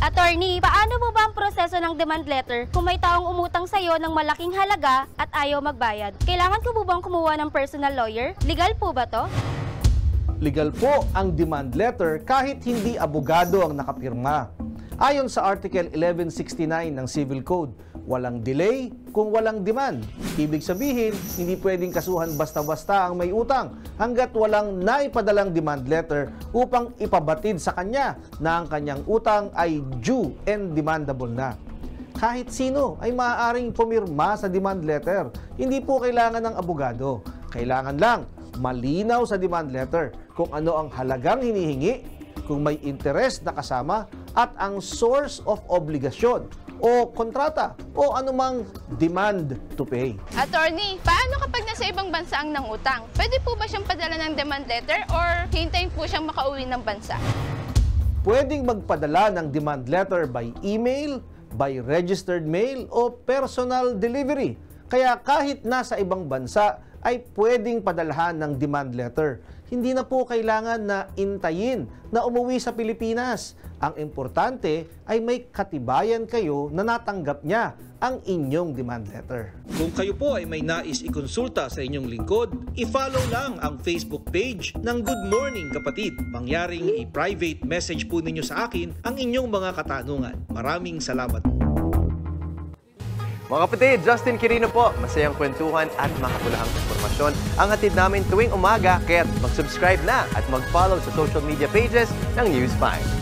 Attorney, paano mo ba ang proseso ng demand letter kung may taong umutang sa'yo ng malaking halaga at ayaw magbayad? Kailangan ko po bang kumuha ng personal lawyer? Legal po ba to? Legal po ang demand letter kahit hindi abogado ang nakapirma. Ayon sa Article 1169 ng Civil Code, walang delay kung walang demand. Ibig sabihin, hindi pwedeng kasuhan basta-basta ang may utang hanggat walang naipadalang demand letter upang ipabatid sa kanya na ang kanyang utang ay due and demandable na. Kahit sino ay maaaring pumirma sa demand letter. Hindi po kailangan ng abogado. Kailangan lang malinaw sa demand letter kung ano ang halagang hinihingi, kung may interest na kasama, at ang source of obligasyon o kontrata o anumang demand to pay. Attorney, paano kapag nasa ibang bansa ang nangutang? Pwede po ba siyang padala ng demand letter or hintayin po siyang makauwi ng bansa? Pwedeng magpadala ng demand letter by email, by registered mail o personal delivery. Kaya kahit nasa ibang bansa ay pwedeng padalhan ng demand letter. Hindi na po kailangan na intayin na umuwi sa Pilipinas. Ang importante ay may katibayan kayo na natanggap niya ang inyong demand letter. Kung kayo po ay may nais ikonsulta sa inyong lingkod, i-follow lang ang Facebook page ng Good Morning Kapatid. Mangyaring i-private message po ninyo sa akin ang inyong mga katanungan. Maraming salamat. Mga kapatid, Justin Quirino po. Masayang kwentuhan at makapulahang informasyon ang hatid namin tuwing umaga. Kaya't mag-subscribe na at mag-follow sa social media pages ng News 5.